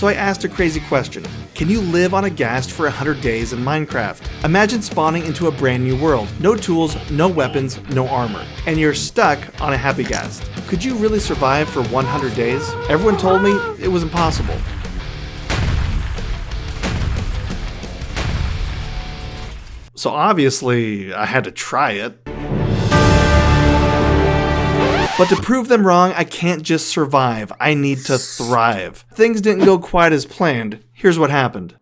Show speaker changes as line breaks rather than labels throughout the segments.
So I asked a crazy question. Can you live on a ghast for 100 days in Minecraft? Imagine spawning into a brand new world. No tools, no weapons, no armor. And you're stuck on a Happy Ghast. Could you really survive for 100 days? Everyone told me it was impossible. So obviously, I had to try it. But to prove them wrong, I can't just survive. I need to thrive. Things didn't go quite as planned. Here's what happened.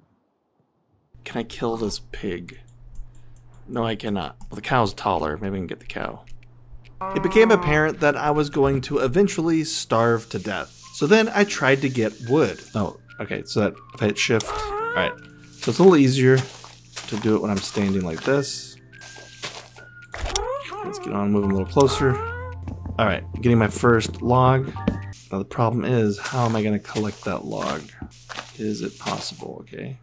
Can I kill this pig? No, I cannot. Well, the cow's taller. Maybe I can get the cow. It became apparent that I was going to eventually starve to death. So then I tried to get wood. Oh, okay. So that if I hit shift. All right. So it's a little easier to do it when I'm standing like this. Let's get on, move them a little closer. All right, getting my first log. Now the problem is, how am I going to collect that log? Is it possible? Okay.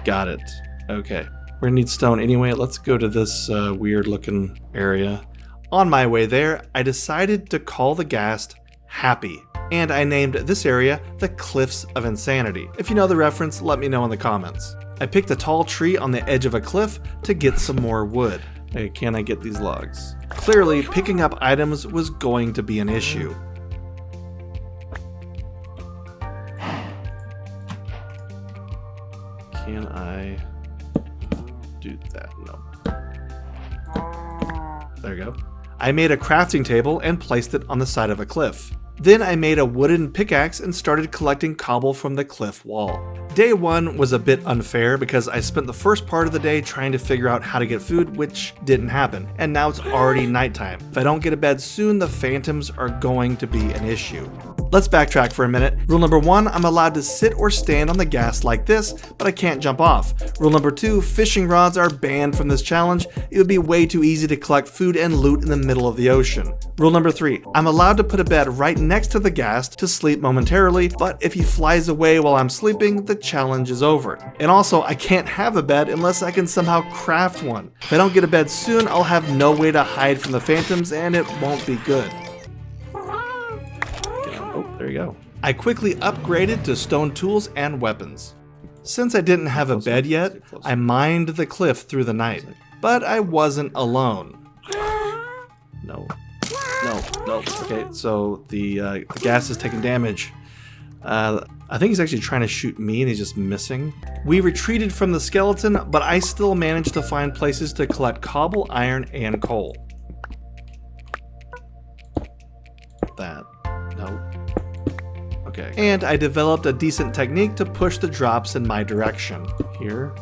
Got it. Okay. We're going to need stone anyway. Let's go to this weird looking area. On my way there, I decided to call the ghast Happy. And I named this area the Cliffs of Insanity. If you know the reference, let me know in the comments. I picked a tall tree on the edge of a cliff to get some more wood. Hey, can I get these logs? Clearly, picking up items was going to be an issue. Can I do that? No. There you go. I made a crafting table and placed it on the side of a cliff. Then I made a wooden pickaxe and started collecting cobble from the cliff wall. Day 1 was a bit unfair because I spent the first part of the day trying to figure out how to get food, which didn't happen. And now it's already nighttime. If I don't get to bed soon, the phantoms are going to be an issue. Let's backtrack for a minute. Rule number 1, I'm allowed to sit or stand on the ghast like this, but I can't jump off. Rule number 2, fishing rods are banned from this challenge. It would be way too easy to collect food and loot in the middle of the ocean. Rule number 3, I'm allowed to put a bed right next to the ghast to sleep momentarily, but if he flies away while I'm sleeping, the challenge is over. And also, I can't have a bed unless I can somehow craft one. If I don't get a bed soon, I'll have no way to hide from the phantoms and it won't be good. Oh, there you go. I quickly upgraded to stone tools and weapons. Since I didn't have a bed yet, I mined the cliff through the night. But I wasn't alone. No. Okay, so the ghast is taking damage. I think he's actually trying to shoot me and he's just missing. We retreated from the skeleton, but I still managed to find places to collect cobble, iron, and coal. That. No. Okay. And I developed a decent technique to push the drops in my direction. Here.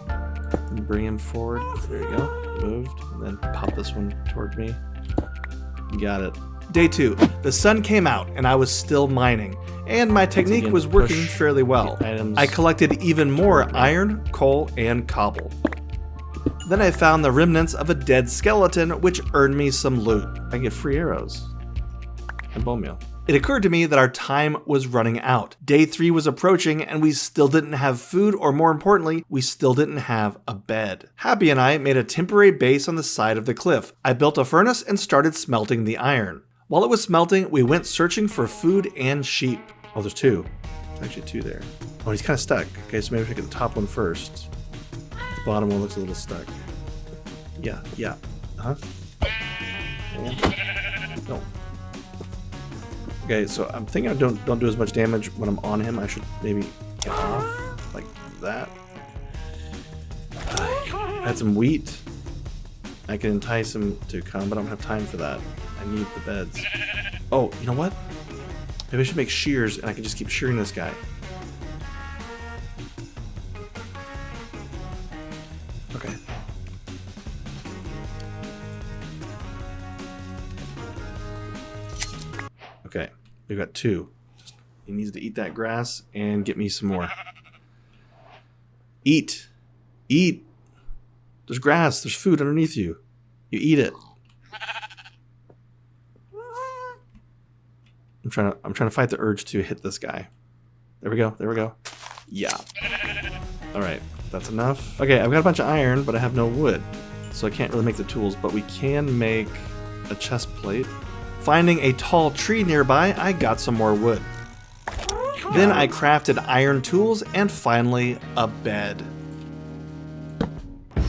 And bring him forward. There you go. Moved. And then pop this one toward me. Got it. Day 2. The sun came out and I was still mining. And my technique was working fairly well. I collected even more iron, coal, and cobble. Then I found the remnants of a dead skeleton, which earned me some loot. I get free arrows. And bone meal. It occurred to me that our time was running out. Day 3 was approaching and we still didn't have food, or more importantly, we still didn't have a bed. Happy and I made a temporary base on the side of the cliff. I built a furnace and started smelting the iron. While it was smelting, we went searching for food and sheep. Oh, there's 2. There's actually 2 there. Oh, he's kind of stuck. Okay, so maybe we get the top one first. The bottom one looks a little stuck. Yeah. Uh-huh. And, no. Okay, so I'm thinking I don't do as much damage when I'm on him. I should maybe get off like that. I had some wheat. I can entice him to come, but I don't have time for that. I need the beds. Oh, you know what? Maybe I should make shears and I can just keep shearing this guy. Okay. Okay, we've got 2. He needs to eat that grass and get me some more. Eat. Eat. There's grass. There's food underneath you. You eat it. I'm trying to fight the urge to hit this guy. There we go. Yeah. All right, that's enough. Okay, I've got a bunch of iron, but I have no wood, so I can't really make the tools, but we can make a chest plate. Finding a tall tree nearby, I got some more wood. Then I crafted iron tools and finally a bed.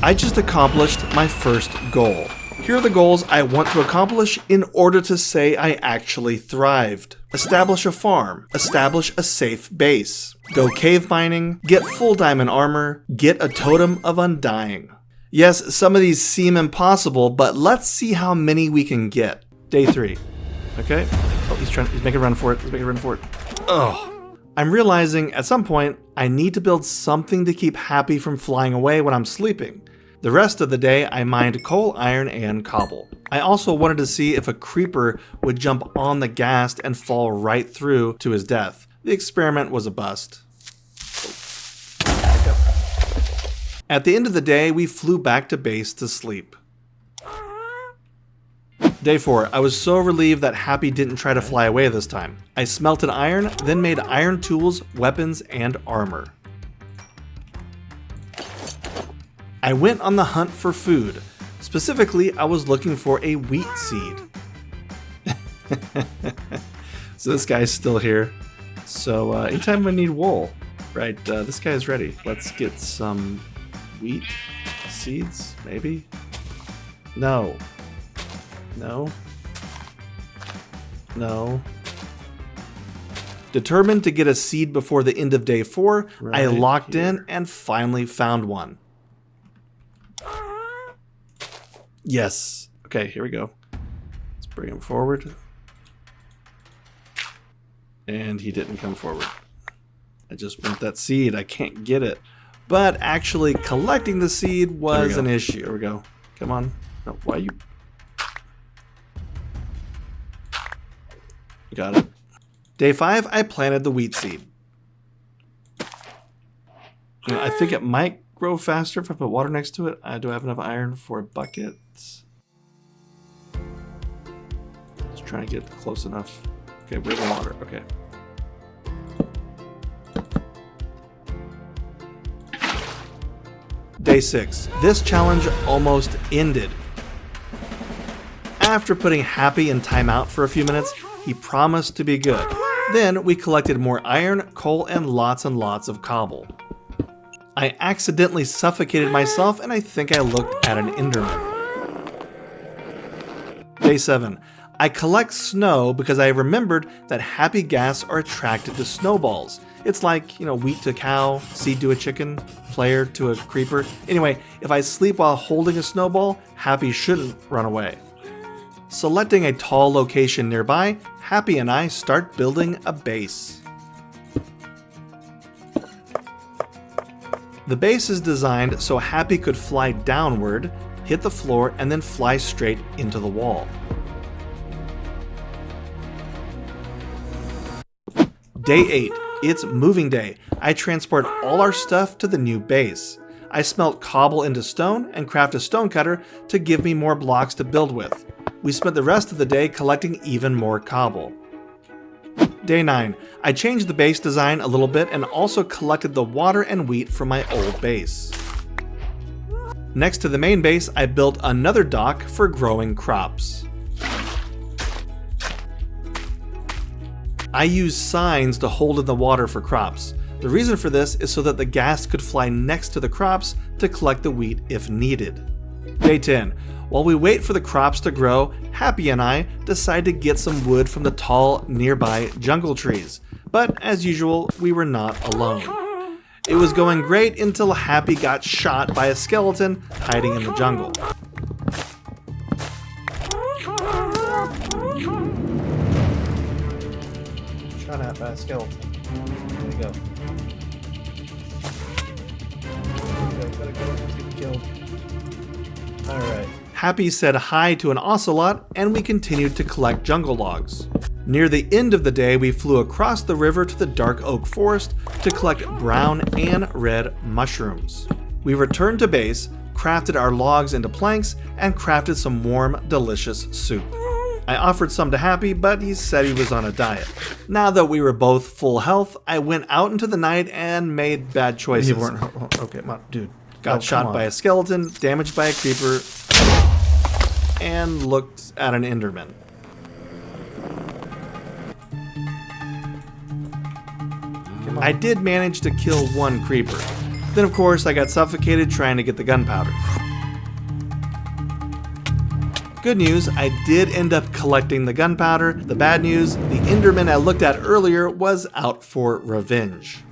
I just accomplished my first goal. Here are the goals I want to accomplish in order to say I actually thrived. Establish a farm. Establish a safe base. Go cave mining. Get full diamond armor. Get a totem of undying. Yes, some of these seem impossible, but let's see how many we can get. Day 3. Okay. Oh, he's making a run for it. He's making a run for it. Oh. I'm realizing at some point I need to build something to keep Happy from flying away when I'm sleeping. The rest of the day, I mined coal, iron, and cobble. I also wanted to see if a creeper would jump on the ghast and fall right through to his death. The experiment was a bust. At the end of the day, we flew back to base to sleep. Day 4, I was so relieved that Happy didn't try to fly away this time. I smelted iron, then made iron tools, weapons, and armor. I went on the hunt for food. Specifically, I was looking for a wheat seed. So this guy's still here. So anytime I need wool, right, this guy's ready. Let's get some wheat seeds, maybe? No. No. No. Determined to get a seed before the end of day 4, I locked in and finally found one. Yes. Okay, here we go. Let's bring him forward. And he didn't come forward. I just want that seed. I can't get it. But actually collecting the seed was an issue. Here we go. Come on. No, why you... Got it. Day 5, I planted the wheat seed. You know, I think it might grow faster if I put water next to it. Do I have enough iron for a bucket? Just trying to get close enough. Okay, where's the water? Okay. Day 6. This challenge almost ended. After putting Happy in timeout for a few minutes, he promised to be good. Then we collected more iron, coal, and lots of cobble. I accidentally suffocated myself and I think I looked at an Enderman. Day 7. I collect snow because I remembered that Happy Ghasts are attracted to snowballs. It's like, you know, wheat to a cow, seed to a chicken, player to a creeper. Anyway, if I sleep while holding a snowball, Happy shouldn't run away. Selecting a tall location nearby, Happy and I start building a base. The base is designed so Happy could fly downward, hit the floor, and then fly straight into the wall. Day 8. It's moving day. I transport all our stuff to the new base. I smelt cobble into stone and craft a stone cutter to give me more blocks to build with. We spent the rest of the day collecting even more cobble. Day 9. I changed the base design a little bit and also collected the water and wheat from my old base. Next to the main base, I built another dock for growing crops. I used signs to hold in the water for crops. The reason for this is so that the ghast could fly next to the crops to collect the wheat if needed. Day 10. While we wait for the crops to grow, Happy and I decide to get some wood from the tall nearby jungle trees. But as usual, we were not alone. It was going great until Happy got shot by a skeleton hiding in the jungle. Shot at by a skeleton. There we go. Gotta go. Let's get killed. Alright. Happy said hi to an ocelot, and we continued to collect jungle logs. Near the end of the day, we flew across the river to the dark oak forest to collect brown and red mushrooms. We returned to base, crafted our logs into planks, and crafted some warm, delicious soup. I offered some to Happy, but he said he was on a diet. Now that we were both full health, I went out into the night and made bad choices. Okay, come on, dude. Got shot by a skeleton, damaged by a creeper, and looked at an Enderman. I did manage to kill one creeper. Then of course I got suffocated trying to get the gunpowder. Good news, I did end up collecting the gunpowder. The bad news, the Enderman I looked at earlier was out for revenge.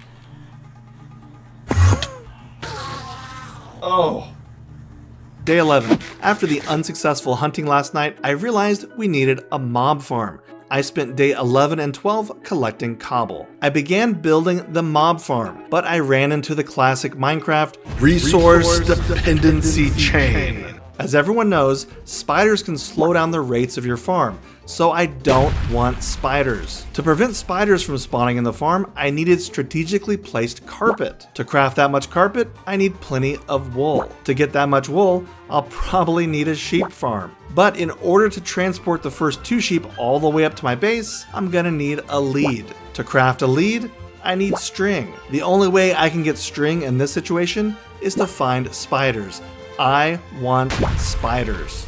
Oh. Day 11. After the unsuccessful hunting last night, I realized we needed a mob farm. I spent day 11 and 12 collecting cobble. I began building the mob farm, but I ran into the classic Minecraft resource dependency chain. As everyone knows, spiders can slow down the rates of your farm, so I don't want spiders. To prevent spiders from spawning in the farm, I needed strategically placed carpet. To craft that much carpet, I need plenty of wool. To get that much wool, I'll probably need a sheep farm. But in order to transport the first 2 sheep all the way up to my base, I'm gonna need a lead. To craft a lead, I need string. The only way I can get string in this situation is to find spiders. I want spiders.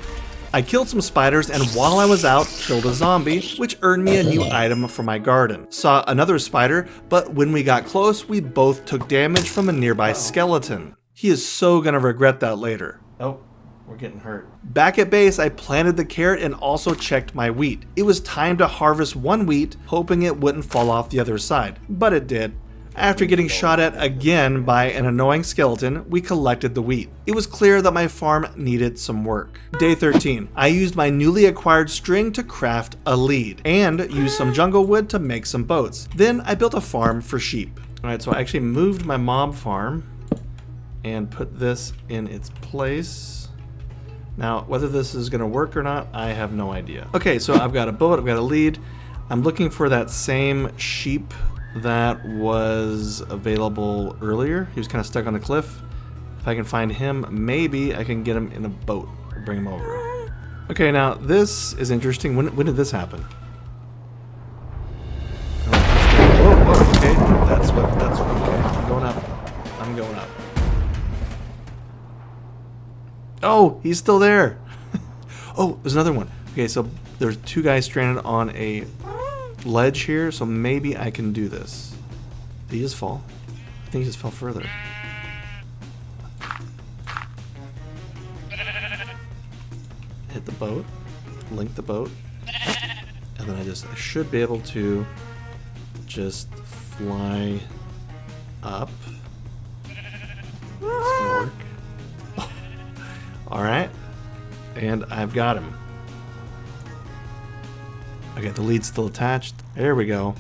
I killed some spiders and while I was out, killed a zombie, which earned me a new item for my garden. Saw another spider, but when we got close, we both took damage from a nearby skeleton. He is so gonna regret that later. Oh, we're getting hurt. Back at base, I planted the carrot and also checked my wheat. It was time to harvest one wheat, hoping it wouldn't fall off the other side, but it did. After getting shot at again by an annoying skeleton, we collected the wheat. It was clear that my farm needed some work. Day 13. I used my newly acquired string to craft a lead, and used some jungle wood to make some boats. Then I built a farm for sheep. Alright, so I actually moved my mob farm and put this in its place. Now, whether this is gonna work or not, I have no idea. Okay, so I've got a boat, I've got a lead. I'm looking for that same sheep that was available earlier. He was kind of stuck on the cliff. If I can find him, maybe I can get him in a boat or bring him over. Okay, now this is interesting. When did this happen? Oh, okay. That's what, okay. I'm going up. Oh, he's still there. Oh, there's another one. Okay, so there's 2 guys stranded on a ledge here, so maybe I can do this. Did he just fall? I think he just fell further. Hit the boat, link the boat, and then I should be able to just fly up. It's gonna work. Oh. Alright, and I've got him. Okay, the lead's still attached. There we go.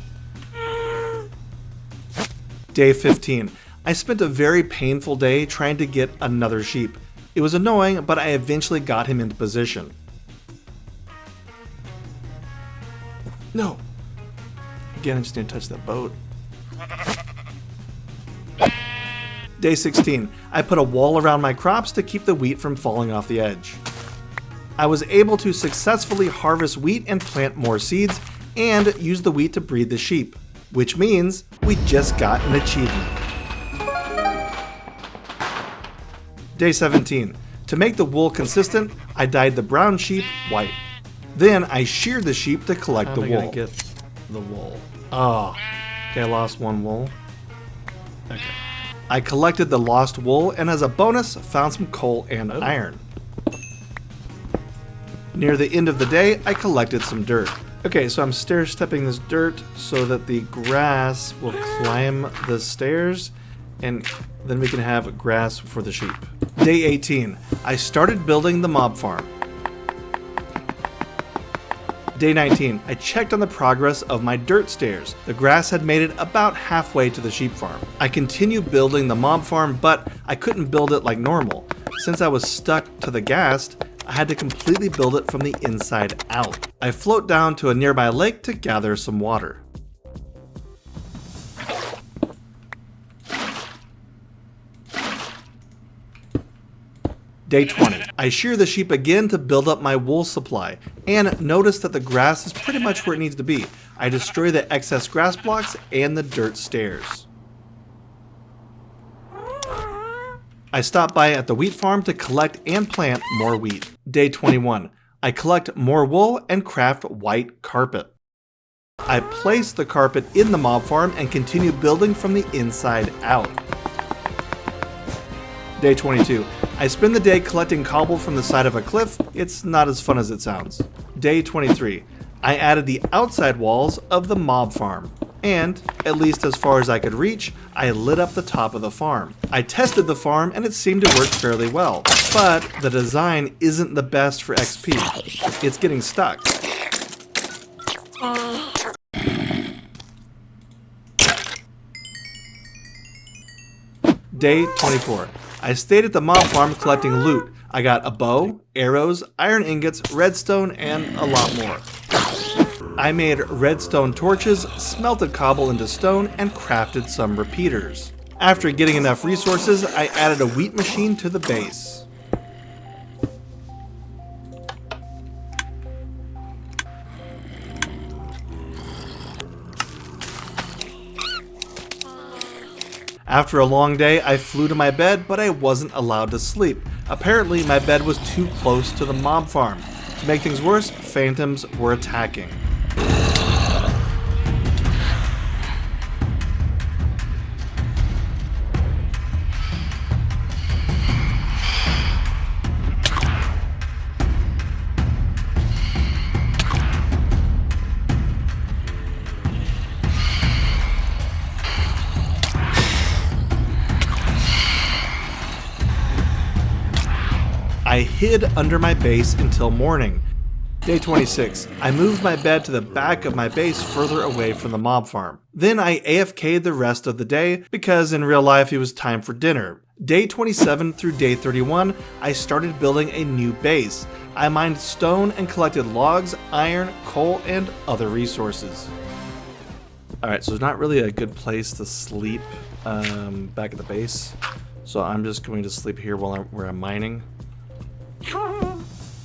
Day 15. I spent a very painful day trying to get another sheep. It was annoying, but I eventually got him into position. No. Again, I just need to touch that boat. Day 16. I put a wall around my crops to keep the wheat from falling off the edge. I was able to successfully harvest wheat and plant more seeds, and use the wheat to breed the sheep, which means we just got an achievement. Day 17. To make the wool consistent, I dyed the brown sheep white. Then I sheared the sheep to collect the wool. How am I gonna get the wool? Oh, okay, I lost one wool. Okay. I collected the lost wool, and as a bonus, found some coal and iron. Near the end of the day, I collected some dirt. Okay, so I'm stair-stepping this dirt so that the grass will climb the stairs, and then we can have grass for the sheep. Day 18. I started building the mob farm. Day 19. I checked on the progress of my dirt stairs. The grass had made it about halfway to the sheep farm. I continued building the mob farm, but I couldn't build it like normal. Since I was stuck to the ghast, I had to completely build it from the inside out. I float down to a nearby lake to gather some water. Day 20. I shear the sheep again to build up my wool supply, and notice that the grass is pretty much where it needs to be. I destroy the excess grass blocks and the dirt stairs. I stop by at the wheat farm to collect and plant more wheat. Day 21. I collect more wool and craft white carpet. I place the carpet in the mob farm and continue building from the inside out. Day 22. I spend the day collecting cobble from the side of a cliff. It's not as fun as it sounds. Day 23. I added the outside walls of the mob farm. And, at least as far as I could reach, I lit up the top of the farm. I tested the farm and it seemed to work fairly well. But the design isn't the best for XP. It's getting stuck. Day 24. I stayed at the mob farm collecting loot. I got a bow, arrows, iron ingots, redstone, and a lot more. I made redstone torches, smelted cobble into stone, and crafted some repeaters. After getting enough resources, I added a wheat machine to the base. After a long day, I flew to my bed, but I wasn't allowed to sleep. Apparently, my bed was too close to the mob farm. To make things worse, phantoms were attacking. I hid under my base until morning. Day 26. I moved my bed to the back of my base further away from the mob farm. Then I AFK'd the rest of the day because in real life it was time for dinner. Day 27 through day 31, I started building a new base. I mined stone and collected logs, iron, coal, and other resources. Alright, so there's not really a good place to sleep back at the base. So I'm just going to sleep here while I'm mining.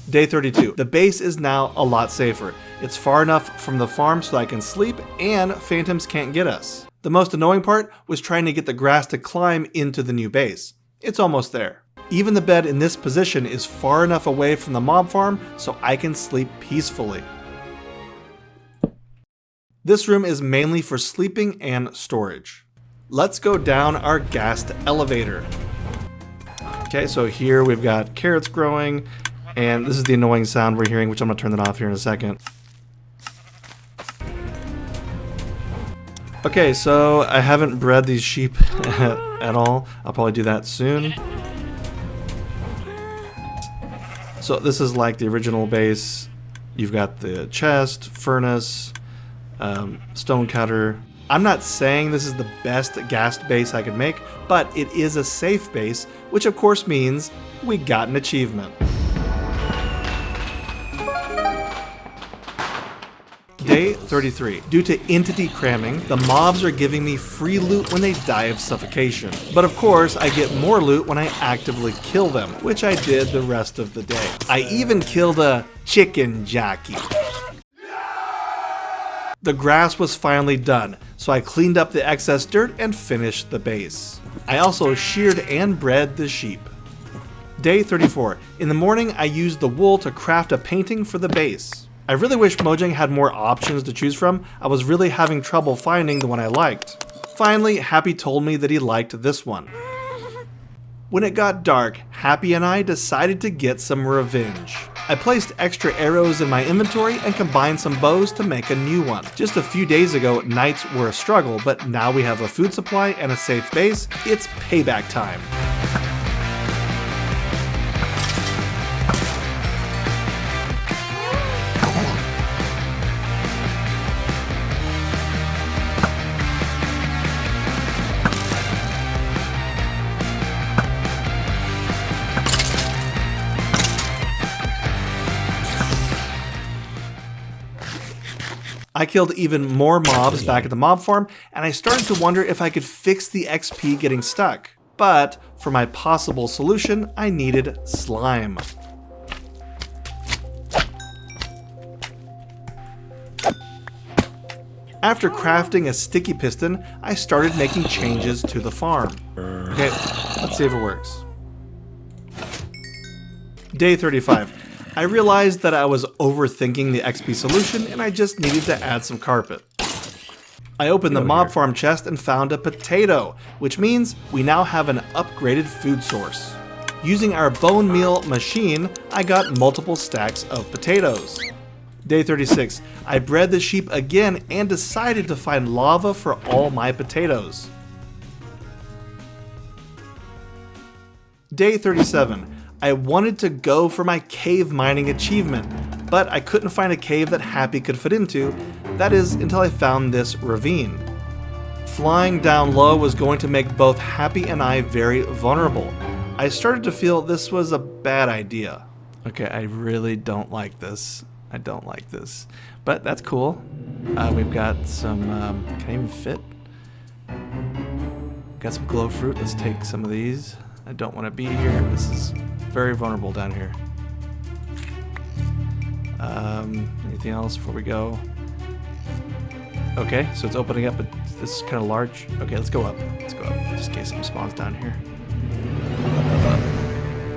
Day 32. The base is now a lot safer. It's far enough from the farm so I can sleep and phantoms can't get us. The most annoying part was trying to get the grass to climb into the new base. It's almost there. Even the bed in this position is far enough away from the mob farm so I can sleep peacefully. This room is mainly for sleeping and storage. Let's go down our ghast elevator. Okay, so here we've got carrots growing, and this is the annoying sound we're hearing, which I'm going to turn that off here in a second. Okay, so I haven't bred these sheep at all. I'll probably do that soon. So this is like the original base. You've got the chest, furnace, stone cutter. I'm not saying this is the best ghast base I could make, but it is a safe base, which of course means we got an achievement. Day 33. Due to entity cramming, the mobs are giving me free loot when they die of suffocation. But of course, I get more loot when I actively kill them, which I did the rest of the day. I even killed a chicken jockey. The grass was finally done, so I cleaned up the excess dirt and finished the base. I also sheared and bred the sheep. Day 34. In the morning, I used the wool to craft a painting for the base. I really wish Mojang had more options to choose from. I was really having trouble finding the one I liked. Finally, Happy told me that he liked this one. When it got dark, Happy and I decided to get some revenge. I placed extra arrows in my inventory and combined some bows to make a new one. Just a few days ago, nights were a struggle, but now we have a food supply and a safe base. It's payback time. I killed even more mobs back at the mob farm, and I started to wonder if I could fix the XP getting stuck. But for my possible solution, I needed slime. After crafting a sticky piston, I started making changes to the farm. Okay, let's see if it works. Day 35. I realized that I was overthinking the XP solution and I just needed to add some carpet. I opened the mob farm chest and found a potato, which means we now have an upgraded food source. Using our bone meal machine, I got multiple stacks of potatoes. Day 36, I bred the sheep again and decided to find lava for all my potatoes. Day 37, I wanted to go for my cave mining achievement, but I couldn't find a cave that Happy could fit into, that is, until I found this ravine. Flying down low was going to make both Happy and I very vulnerable. I started to feel this was a bad idea. Okay, I really don't like this. I don't like this, but that's cool. We've got some, can I even fit? Got some glow fruit, let's take some of these. I don't want to be here, this is very vulnerable down here. Anything else before we go? Okay, so it's opening up, but this is kind of large. Okay, let's go up, just in case something spawns down here.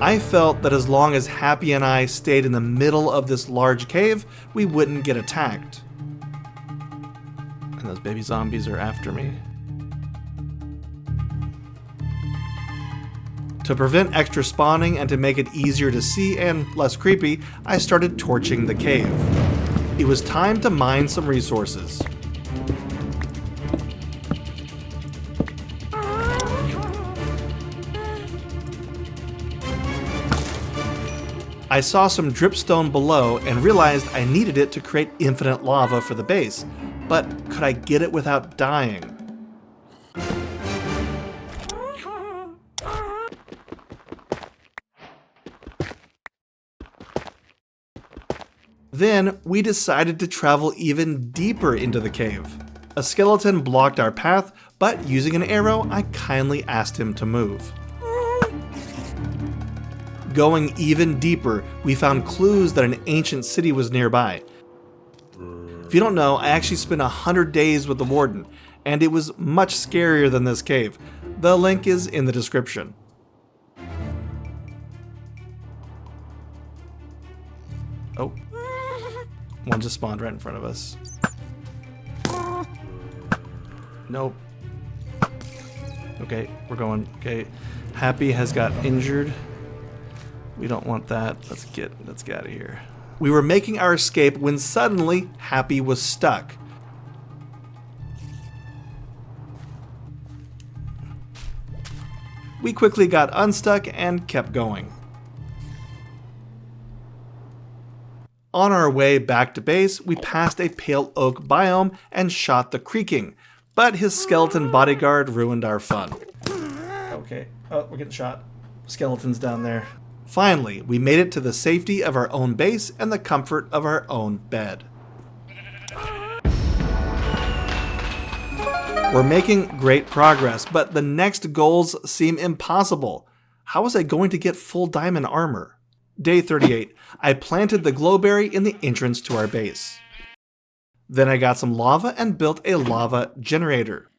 I felt that as long as Happy and I stayed in the middle of this large cave, we wouldn't get attacked. And those baby zombies are after me. To prevent extra spawning and to make it easier to see and less creepy, I started torching the cave. It was time to mine some resources. I saw some dripstone below and realized I needed it to create infinite lava for the base, but could I get it without dying? Then we decided to travel even deeper into the cave. A skeleton blocked our path, but using an arrow, I kindly asked him to move. Going even deeper, we found clues that an ancient city was nearby. If you don't know, I actually spent 100 days with the Warden, and it was much scarier than this cave. The link is in the description. Oh. One just spawned right in front of us. Nope. Okay, we're going. Okay, Happy has got injured. We don't want that. Let's get out of here. We were making our escape when suddenly Happy was stuck. We quickly got unstuck and kept going. On our way back to base, we passed a pale oak biome and shot the creaking, but his skeleton bodyguard ruined our fun. Okay. Oh, we're getting shot. Skeletons down there. Finally, we made it to the safety of our own base and the comfort of our own bed. We're making great progress, but the next goals seem impossible. How was I going to get full diamond armor? Day 38, I planted the glowberry in the entrance to our base. Then I got some lava and built a lava generator.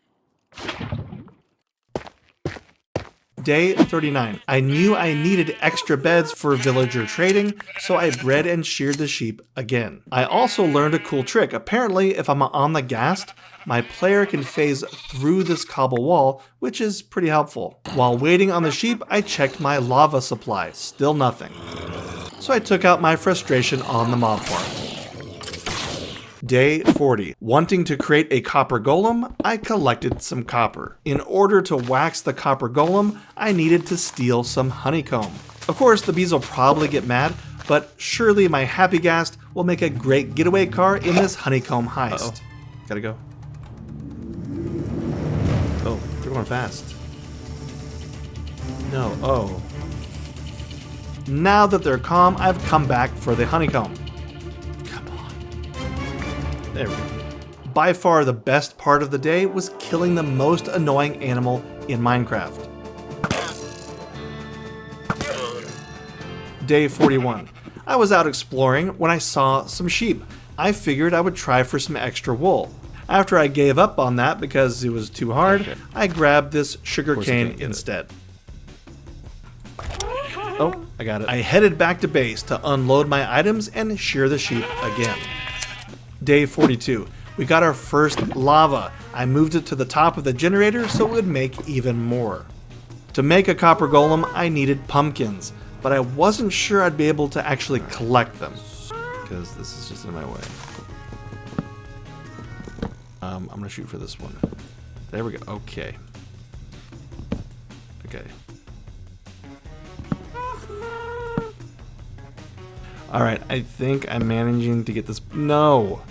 Day 39, I knew I needed extra beds for villager trading, so I bred and sheared the sheep again. I also learned a cool trick. Apparently, if I'm on the ghast, my player can phase through this cobble wall, which is pretty helpful. While waiting on the sheep, I checked my lava supply. Still nothing. So I took out my frustration on the mob farm. Day 40. Wanting to create a copper golem, I collected some copper. In order to wax the copper golem, I needed to steal some honeycomb. Of course, the bees will probably get mad, but surely my Happy Ghast will make a great getaway car in this honeycomb heist. Gotta go. Oh, they're going fast. No, oh. Now that they're calm, I've come back for the honeycomb. There we go. By far the best part of the day was killing the most annoying animal in Minecraft. Day 41. I was out exploring when I saw some sheep. I figured I would try for some extra wool. After I gave up on that because it was too hard, I grabbed this sugarcane instead. Oh, I got it. I headed back to base to unload my items and shear the sheep again. Day 42. We got our first lava. I moved it to the top of the generator so it would make even more. To make a copper golem, I needed pumpkins, but I wasn't sure I'd be able to actually collect them, because this is just in my way. I'm gonna shoot for this one. There we go. Okay. Okay. Alright, I think I'm managing to get this. No!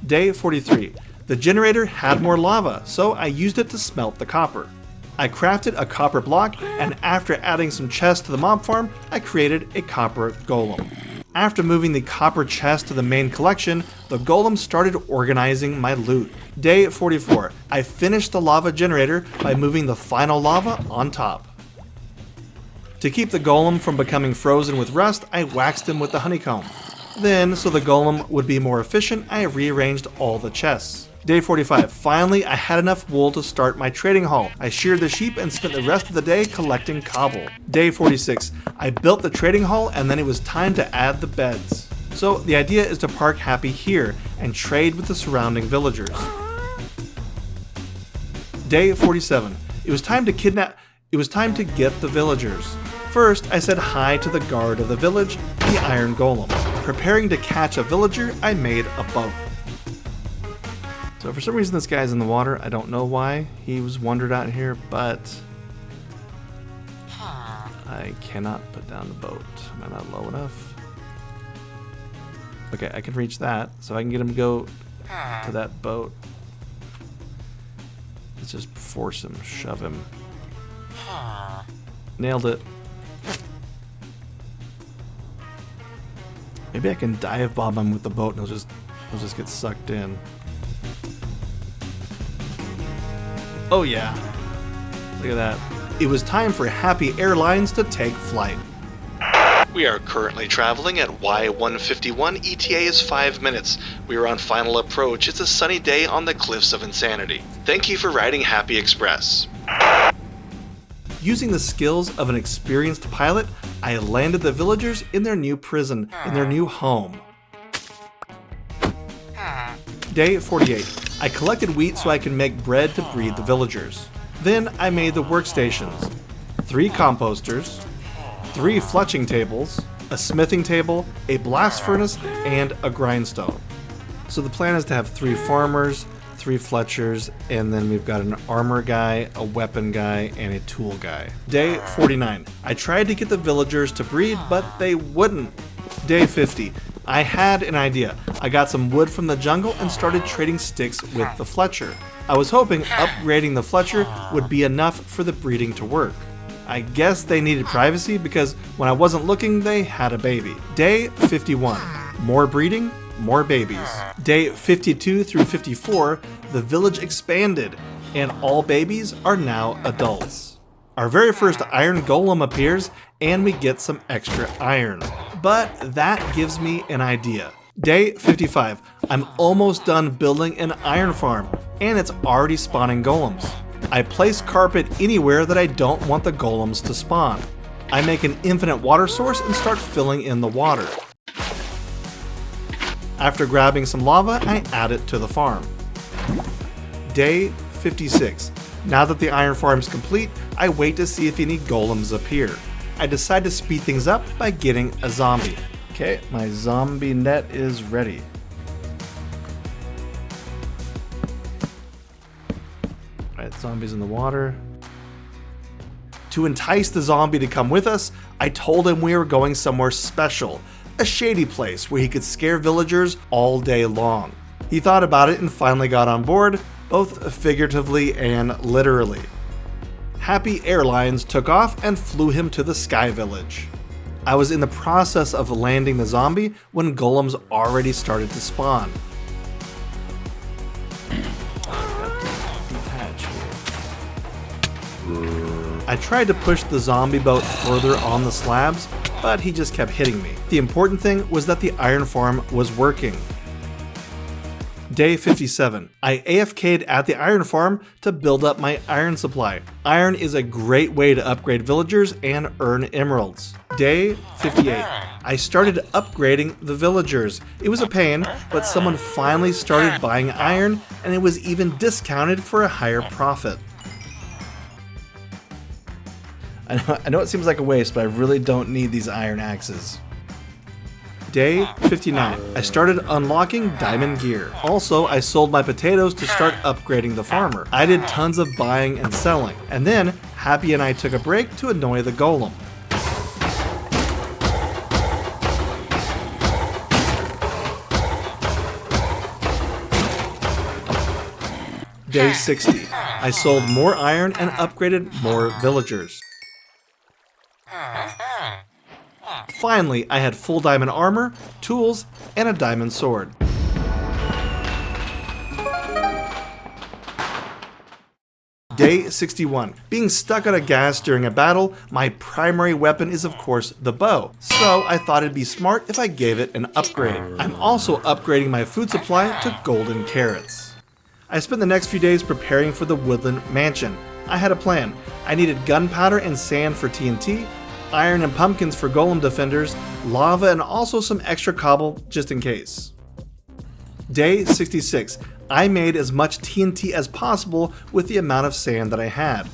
Day 43. The generator had more lava, so I used it to smelt the copper. I crafted a copper block, and after adding some chests to the mob farm, I created a copper golem. After moving the copper chest to the main collection, the golem started organizing my loot. Day 44. I finished the lava generator by moving the final lava on top. To keep the golem from becoming frozen with rust, I waxed him with the honeycomb. Then, so the golem would be more efficient, I rearranged all the chests. Day 45. Finally, I had enough wool to start my trading hall. I sheared the sheep and spent the rest of the day collecting cobble. Day 46. I built the trading hall and then it was time to add the beds. So the idea is to park Happy here and trade with the surrounding villagers. Day 47. It was time to get the villagers. First, I said hi to the guard of the village, the Iron Golem. Preparing to catch a villager, I made a boat. So for some reason this guy's in the water. I don't know why he was wandered out here, but I cannot put down the boat. Am I not low enough? Okay, I can reach that, so I can get him to go to that boat. Let's just force him, shove him. Nailed it. Maybe I can dive bomb him with the boat and he'll just get sucked in. Oh yeah, look at that. It was time for Happy Airlines to take flight. We are currently traveling at Y151, ETA is 5 minutes. We are on final approach. It's a sunny day on the cliffs of insanity. Thank you for riding Happy Express. Using the skills of an experienced pilot, I landed the villagers in their new prison, in their new home. Day 48. I collected wheat so I can make bread to breed the villagers. Then I made the workstations. 3 composters, 3 fletching tables, a smithing table, a blast furnace, and a grindstone. So the plan is to have 3 farmers, 3 fletchers, and then we've got an armor guy, a weapon guy, and a tool guy. Day 49. I tried to get the villagers to breed, but they wouldn't. Day 50. I had an idea. I got some wood from the jungle and started trading sticks with the Fletcher. I was hoping upgrading the Fletcher would be enough for the breeding to work. I guess they needed privacy because when I wasn't looking, they had a baby. Day 51. More breeding, more babies. Day 52 through 54, the village expanded, and all babies are now adults. Our very first iron golem appears, and we get some extra iron. But that gives me an idea. Day 55. I'm almost done building an iron farm, and it's already spawning golems. I place carpet anywhere that I don't want the golems to spawn. I make an infinite water source and start filling in the water. After grabbing some lava, I add it to the farm. Day 56. Now that the iron farm is complete, I wait to see if any golems appear. I decide to speed things up by getting a zombie. Okay, my zombie net is ready. Alright, zombie's in the water. To entice the zombie to come with us, I told him we were going somewhere special, a shady place where he could scare villagers all day long. He thought about it and finally got on board, both figuratively and literally. Happy Airlines took off and flew him to the Sky Village. I was in the process of landing the zombie when golems already started to spawn. I tried to push the zombie boat further on the slabs, but he just kept hitting me. The important thing was that the iron farm was working. Day 57. I AFK'd at the iron farm to build up my iron supply. Iron is a great way to upgrade villagers and earn emeralds. Day 58. I started upgrading the villagers. It was a pain, but someone finally started buying iron and it was even discounted for a higher profit. I know it seems like a waste, but I really don't need these iron axes. Day 59. I started unlocking diamond gear. Also, I sold my potatoes to start upgrading the farmer. I did tons of buying and selling. And then, Happy and I took a break to annoy the golem. Day 60. I sold more iron and upgraded more villagers. Finally, I had full diamond armor, tools, and a diamond sword. Day 61. Being stuck on a ghast during a battle, my primary weapon is of course the bow, so I thought it'd be smart if I gave it an upgrade. I'm also upgrading my food supply to golden carrots. I spent the next few days preparing for the Woodland mansion. I had a plan. I needed gunpowder and sand for TNT, iron and pumpkins for golem defenders, lava, and also some extra cobble just in case. Day 66. I made as much TNT as possible with the amount of sand that I had.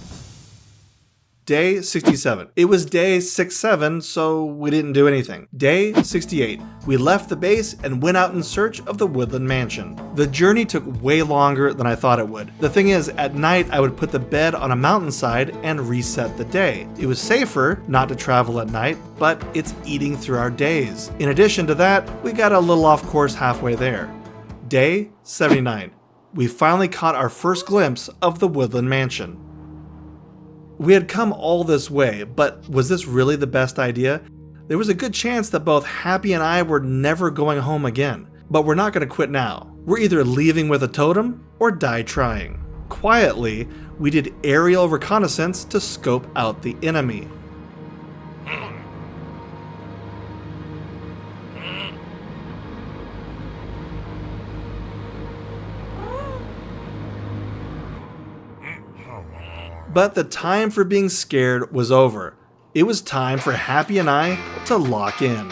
Day 67. It was day 67, so we didn't do anything. Day 68. We left the base and went out in search of the Woodland mansion. The journey took way longer than I thought it would. The thing is, at night I would put the bed on a mountainside and reset the day. It was safer not to travel at night, but it's eating through our days. In addition to that, we got a little off course halfway there. Day 79. We finally caught our first glimpse of the Woodland mansion. We had come all this way, but was this really the best idea? There was a good chance that both Happy and I were never going home again. But we're not going to quit now. We're either leaving with a totem or die trying. Quietly, we did aerial reconnaissance to scope out the enemy. But the time for being scared was over. It was time for Happy and I to lock in.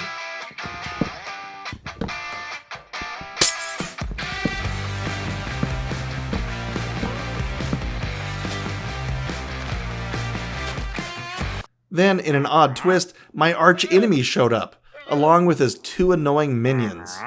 Then, in an odd twist, my arch enemy showed up, along with his two annoying minions.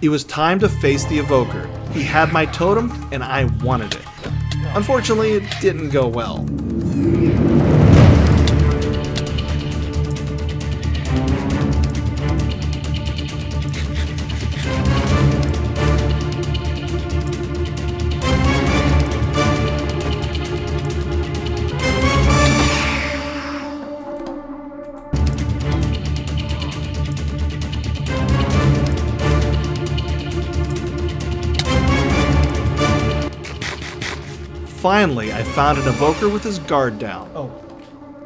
It was time to face the evoker. He had my totem, and I wanted it. Unfortunately, it didn't go well. Finally, I found an evoker with his guard down.
Oh,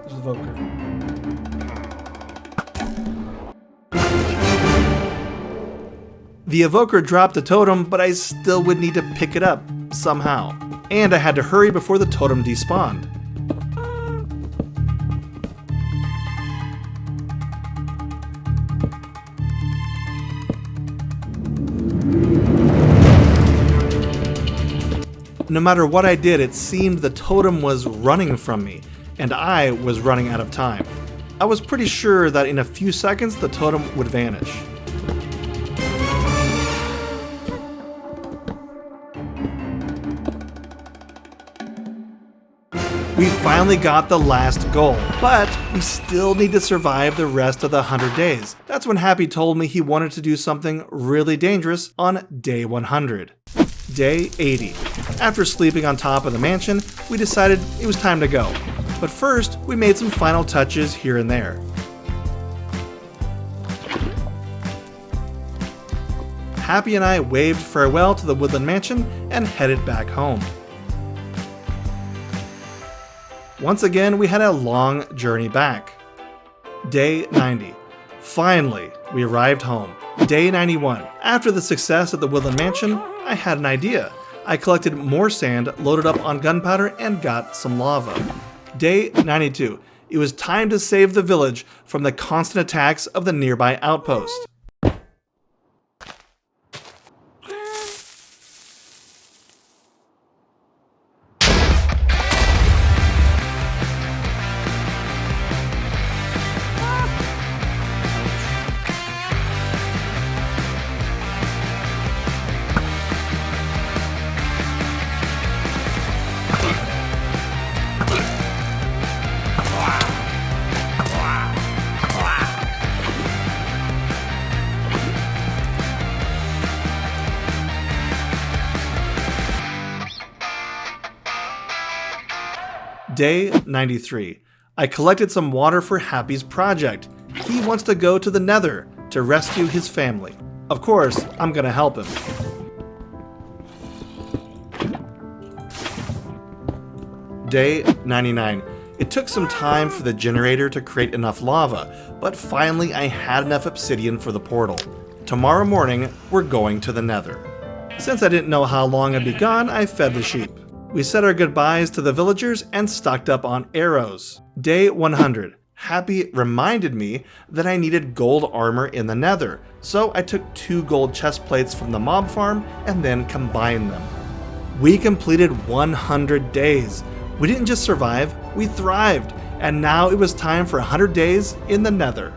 there's the evoker.
The evoker dropped the totem, but I still would need to pick it up somehow. And I had to hurry before the totem despawned. No matter what I did, it seemed the totem was running from me, and I was running out of time. I was pretty sure that in a few seconds the totem would vanish. We finally got the last goal, but we still need to survive the rest of the 100 days. That's when Happy told me he wanted to do something really dangerous on day 100. Day 80. After sleeping on top of the mansion, we decided it was time to go. But first, we made some final touches here and there. Happy and I waved farewell to the Woodland mansion and headed back home. Once again, we had a long journey back. Day 90. Finally, we arrived home. Day 91. After the success at the Woodland mansion, I had an idea. I collected more sand, loaded up on gunpowder, and got some lava. Day 92. It was time to save the village from the constant attacks of the nearby outpost. Day 93. I collected some water for Happy's project. He wants to go to the Nether to rescue his family. Of course, I'm gonna help him. Day 99. It took some time for the generator to create enough lava, but finally I had enough obsidian for the portal. Tomorrow morning, we're going to the Nether. Since I didn't know how long I'd be gone, I fed the sheep. We said our goodbyes to the villagers and stocked up on arrows. Day 100. Happy reminded me that I needed gold armor in the Nether, so I took 2 gold chest plates from the mob farm and then combined them. We completed 100 days. We didn't just survive, we thrived, and now it was time for 100 days in the Nether.